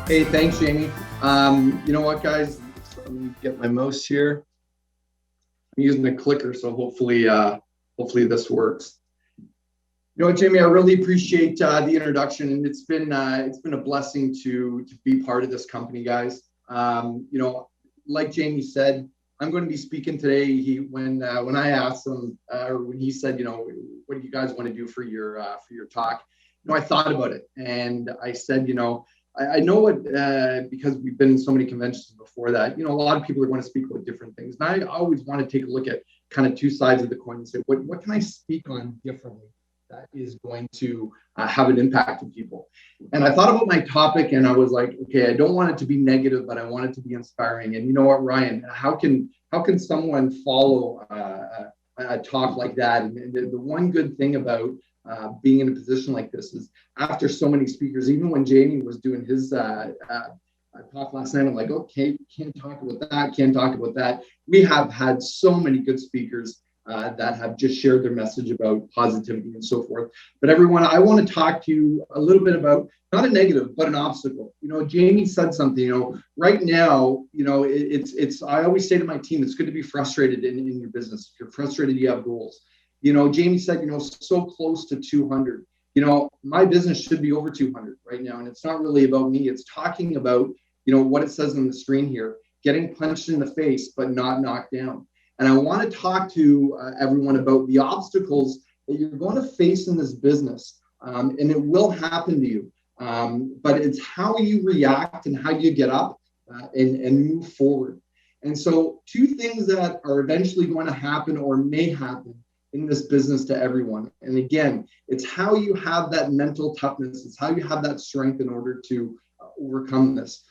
Hey, thanks, Jamie. You know what, guys? Let me get my mouse here. I'm using a clicker, so hopefully this works. You know what, Jamie? I really appreciate the introduction, and it's been a blessing to be part of this company, guys. Like Jamie said, I'm going to be speaking today. When I asked him, or when he said, what do you guys want to do for your talk? I thought about it, and I said, I know what because we've been in so many conventions before that. A lot of people are going to speak about different things, and I always want to take a look at kind of two sides of the coin and say, what can I speak on differently that is going to have an impact on people? And I thought about my topic, and I was like, okay, I don't want it to be negative, but I want it to be inspiring. And you know what, Ryan? How can someone follow a talk like that? And the one good thing about being in a position like this is after so many speakers, even when Jamie was doing his talk last night, I'm like, okay, can't talk about that. We have had so many good speakers that have just shared their message about positivity and so forth. But everyone, I want to talk to you a little bit about not a negative, but an obstacle. Jamie said something, right now, it's, I always say to my team, it's good to be frustrated in your business. If you're frustrated, you have goals. Jamie said, so close to 200. My business should be over 200 right now. And it's not really about me. It's talking about, what it says on the screen here, getting punched in the face, but not knocked down. And I want to talk to everyone about the obstacles that you're going to face in this business. And it will happen to you. But it's how you react and how you get up and move forward. And so two things that are eventually going to happen or may happen in this business to everyone. And again, it's how you have that mental toughness. It's how you have that strength in order to overcome this.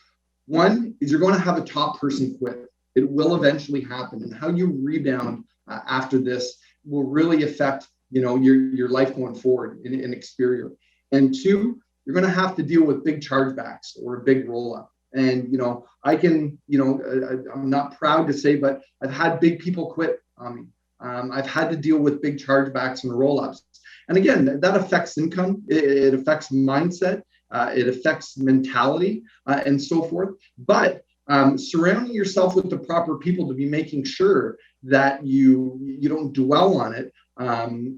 One is you're going to have a top person quit. It will eventually happen. And how you rebound after this will really affect, your life going forward in Experia. And two, you're going to have to deal with big chargebacks or a big roll up. And, I can, I'm not proud to say, but I've had big people quit on me. I've had to deal with big chargebacks and roll-ups. And again, that affects income. It affects mindset. It affects mentality and so forth. But surrounding yourself with the proper people to be making sure that you don't dwell on it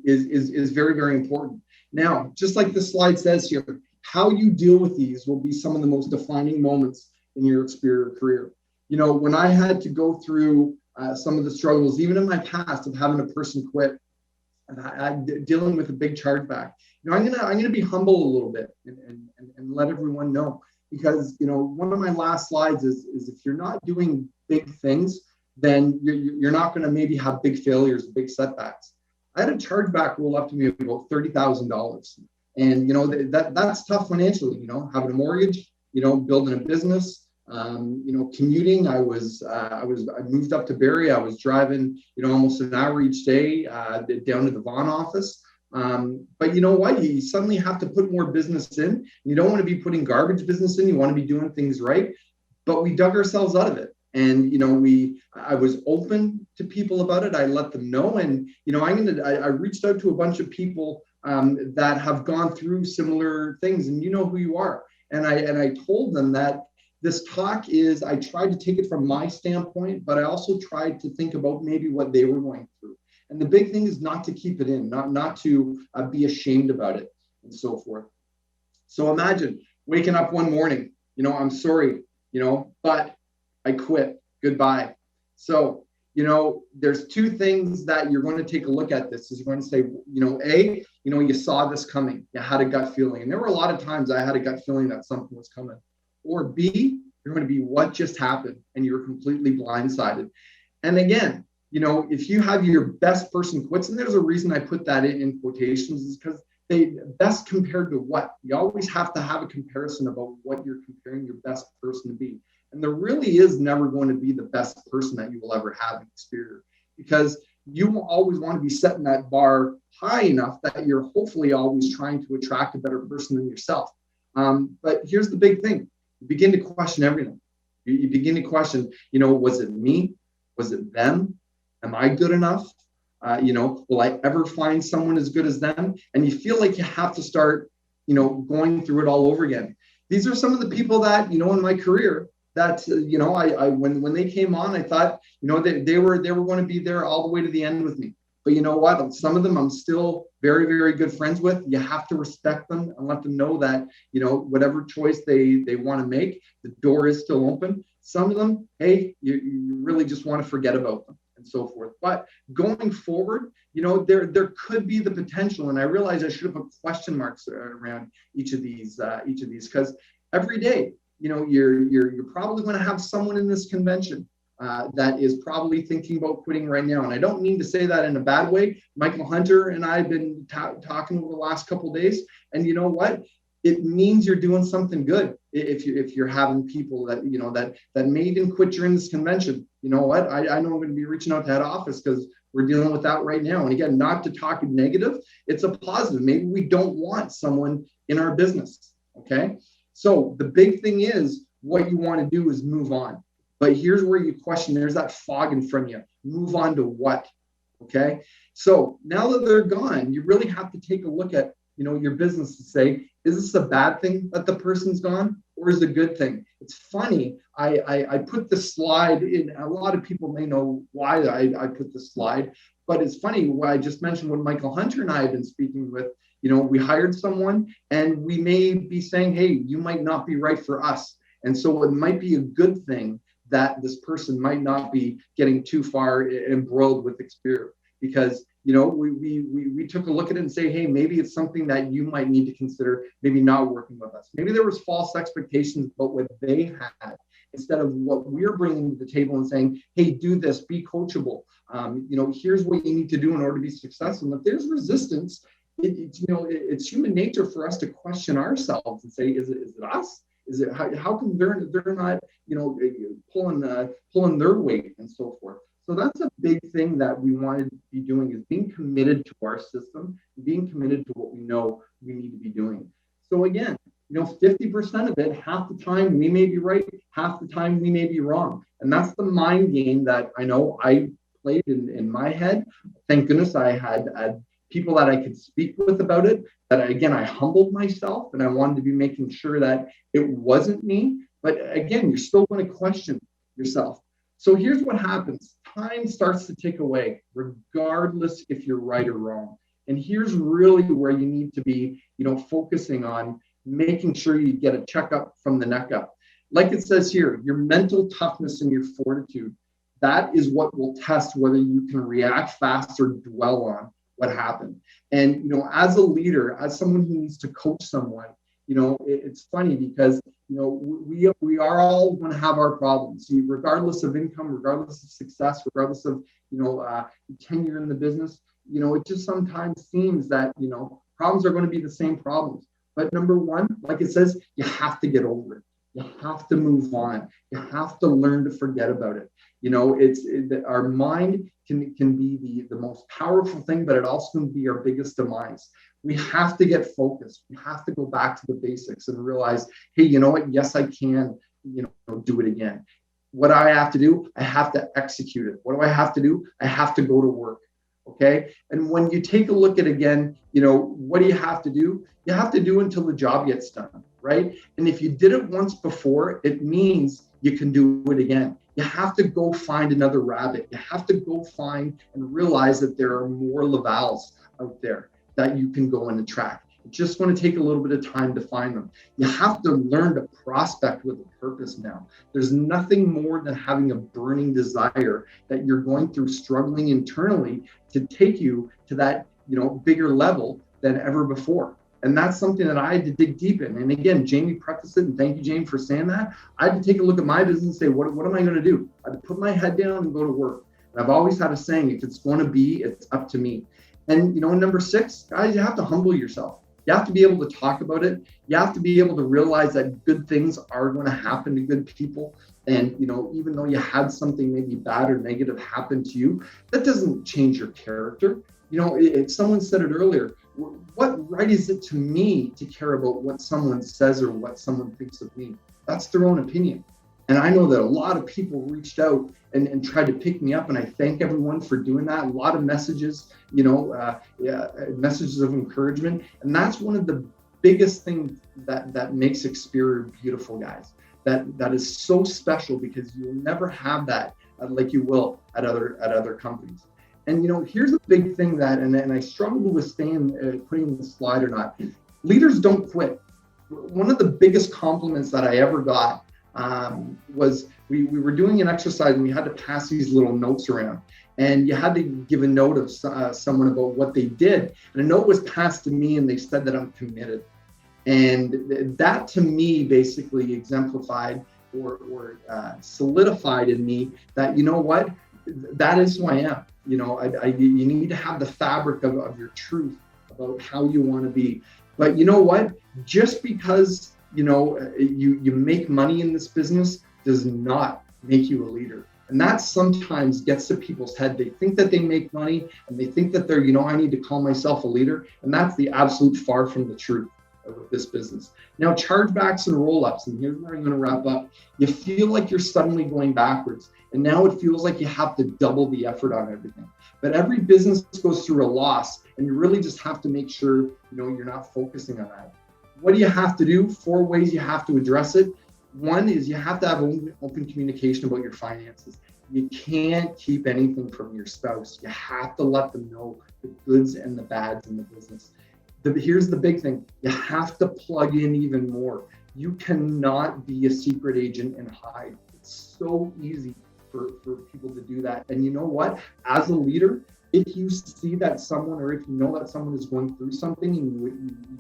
is very, very important. Now, just like the slide says here, how you deal with these will be some of the most defining moments in your Experia career. When I had to go through some of the struggles, even in my past, of having a person quit, dealing with a big chargeback. I'm gonna be humble a little bit and let everyone know, because one of my last slides is if you're not doing big things, then you're not going to maybe have big failures, big setbacks. I had a chargeback roll up to me about $30,000, and that's tough financially. Having a mortgage, building a business. Commuting, I moved up to Barrie. I was driving, almost an hour each day down to the Vaughan office. But you know what? You suddenly have to put more business in. You don't want to be putting garbage business in. You want to be doing things right. But we dug ourselves out of it. And, I was open to people about it. I let them know. And, I reached out to a bunch of people that have gone through similar things, and you know who you are. And I told them that this talk is, I tried to take it from my standpoint, but I also tried to think about maybe what they were going through. And the big thing is not to keep it in, not to be ashamed about it and so forth. So imagine waking up one morning, I'm sorry, but I quit. Goodbye. So, there's two things that you're going to take a look at this. Is you're going to say, A, you saw this coming. You had a gut feeling. And there were a lot of times I had a gut feeling that something was coming. Or B, you're going to be what just happened and you're completely blindsided. And again, if you have your best person quits, and there's a reason I put that in quotations, is because they best compared to what? You always have to have a comparison about what you're comparing your best person to be. And there really is never going to be the best person that you will ever have in Experia, because you will always want to be setting that bar high enough that you're hopefully always trying to attract a better person than yourself. But here's the big thing. You begin to question everything. You begin to question, was it me? Was it them? Am I good enough? Will I ever find someone as good as them? And you feel like you have to start, going through it all over again. these are some of the people that, you know, in my career that, you know, I when they came on, I thought, you know, they were going to be there all the way to the end with me. But you know what? Some of them I'm still very, very good friends with. You have to respect them and let them know that, you know, whatever choice they want to make, the door is still open. Some of them, hey, you really just want to forget about them and so forth. But going forward, you know, there could be the potential, and I realize I should have put question marks around each of these because every day, you know, you're probably going to have someone in this convention that is probably thinking about quitting right now. And I don't mean to say that in a bad way. Michael Hunter and I have been talking over the last couple of days, and you know what? It means you're doing something good if you're having people that, you know, that may even quit during this convention. You know what? I know I'm going to be reaching out to head office because we're dealing with that right now. And again, not to talk negative, it's a positive. Maybe we don't want someone in our business. Okay. So the big thing is what you want to do is move on. But here's where you question, there's that fog in front of you. Move on to what? Okay. So now that they're gone, you really have to take a look at, you know, your business to say, is this a bad thing that the person's gone, or is it a good thing? It's funny. I put the slide in. A lot of people may know why I put the slide, but it's funny. What I just mentioned, when Michael Hunter and I have been speaking with, you know, we hired someone and we may be saying, hey, you might not be right for us. And so it might be a good thing that this person might not be getting too far embroiled with experience, because, you know, we took a look at it and say, hey, maybe it's something that you might need to consider, maybe not working with us. Maybe there was false expectations about what they had instead of what we're bringing to the table and saying, hey, do this, be coachable. You know, here's what you need to do in order to be successful. And if there's resistance, it's human nature for us to question ourselves and say, is it us? Is it how come they're not, you know, pulling their weight and so forth? So that's a big thing that we want to be doing, is being committed to our system, being committed to what we know we need to be doing. So again, you know, 50% of it, half the time we may be right, half the time we may be wrong. And that's the mind game that I know I played in my head. Thank goodness I had people that I could speak with about it, that I humbled myself, and I wanted to be making sure that it wasn't me. But again, you're still going to question yourself. So here's what happens. Time starts to tick away, regardless if you're right or wrong. And here's really where you need to be, you know, focusing on making sure you get a checkup from the neck up. Like it says here, your mental toughness and your fortitude, that is what will test whether you can react fast or dwell on what happened. And, you know, as a leader, as someone who needs to coach someone, you know, it's funny because, you know, we are all going to have our problems. See, regardless of income, regardless of success, regardless of, you know, tenure in the business, you know, it just sometimes seems that, you know, problems are going to be the same problems. But number one, like it says, you have to get over it. You have to move on. You have to learn to forget about it. You know, our mind can be the most powerful thing, but it also can be our biggest demise. We have to get focused. We have to go back to the basics and realize, hey, you know what? Yes, I can, you know, do it again. What do I have to do? I have to execute it. What do I have to do? I have to go to work. Okay. And when you take a look at, again, you know, what do you have to do? You have to do until the job gets done, right? And if you did it once before, it means you can do it again. You have to go find another rabbit. You have to go find and realize that there are more Lavals out there that you can go and attract. It's just going to take a little bit of time to find them. You have to learn to prospect with a purpose now. There's nothing more than having a burning desire that you're going through, struggling internally to take you to that, you know, bigger level than ever before. And that's something that I had to dig deep in. And again, Jamie prefaced it, and thank you, Jamie, for saying that. I had to take a look at my business and say, what am I going to do? I had to put my head down and go to work. And I've always had a saying, if it's going to be, it's up to me. And, you know, number 6, guys, you have to humble yourself. You have to be able to talk about it. You have to be able to realize that good things are going to happen to good people. And, you know, even though you had something maybe bad or negative happen to you, that doesn't change your character. You know, if someone said it earlier, what right is it to me to care about what someone says or what someone thinks of me? That's their own opinion. And I know that a lot of people reached out and tried to pick me up, and I thank everyone for doing that. A lot of messages, you know, messages of encouragement. And that's one of the biggest thing that makes Experior beautiful, guys. That is so special because you'll never have that like you will at other companies. And here's a big thing and I struggle with putting the slide or not. Leaders don't quit. One of the biggest compliments that I ever got was we were doing an exercise and we had to pass these little notes around, and you had to give a note of someone about what they did, and a note was passed to me and they said that I'm committed. And that to me basically exemplified or solidified in me that, what, that is who I am. You need to have the fabric of your truth about how you want to be. But you know what? Just because, you make money in this business does not make you a leader. And that sometimes gets to people's head. They think that they make money and they think that they're, I need to call myself a leader. And that's the absolute far from the truth of this business. Now, chargebacks and roll-ups, and here's where I'm going to wrap up. You feel like you're suddenly going backwards. And now it feels like you have to double the effort on everything. But every business goes through a loss, and you really just have to make sure, you're not focusing on that. What do you have to do? 4 ways you have to address it. One is you have to have open communication about your finances. You can't keep anything from your spouse. You have to let them know the goods and the bads in the business. Here's the big thing. You have to plug in even more. You cannot be a secret agent and hide. It's so easy for people to do that. And you know what? As a leader, if you see that someone, or if you know that someone is going through something and you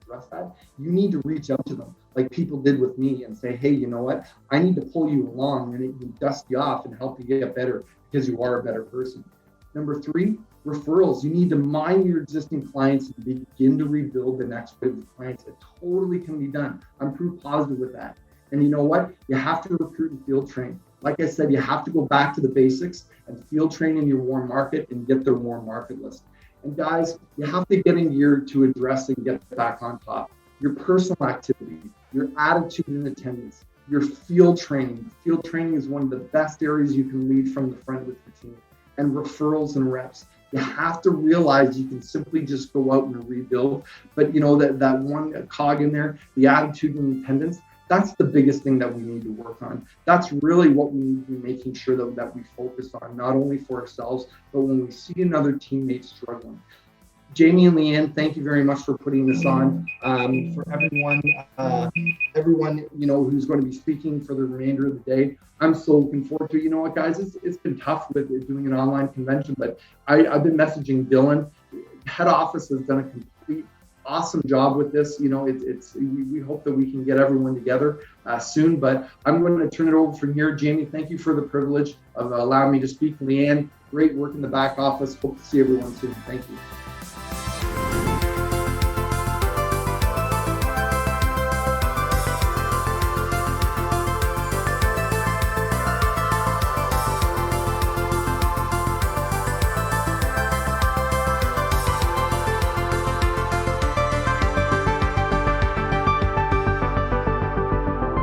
address that, you need to reach out to them like people did with me and say, hey, you know what? I need to pull you along and dust you off and help you get better because you are a better person. Number 3, referrals. You need to mine your existing clients and begin to rebuild the next wave of clients. It totally can be done. I'm proof positive with that. And you know what? You have to recruit and field train. Like I said, you have to go back to the basics and field train in your warm market and get their warm market list. And guys, you have to get in gear to address and get back on top. Your personal activity, your attitude and attendance, your field training. Field training is one of the best areas you can lead from the front with your team. And referrals and reps. You have to realize you can simply just go out and rebuild. But that one cog in there, the attitude and attendance, that's the biggest thing that we need to work on. That's really what we need to be making sure that we focus on, not only for ourselves, but when we see another teammate struggling. Jamie and Leanne, thank you very much for putting this on. For everyone, who's going to be speaking for the remainder of the day, I'm so looking forward to it. You know what, guys, it's been tough with doing an online convention, but I've been messaging Dylan. Head office has done a complete awesome job with this. We hope that we can get everyone together soon, but I'm going to turn it over from here. Jamie, thank you for the privilege of allowing me to speak. Leanne, great work in the back office. Hope to see everyone soon. Thank you.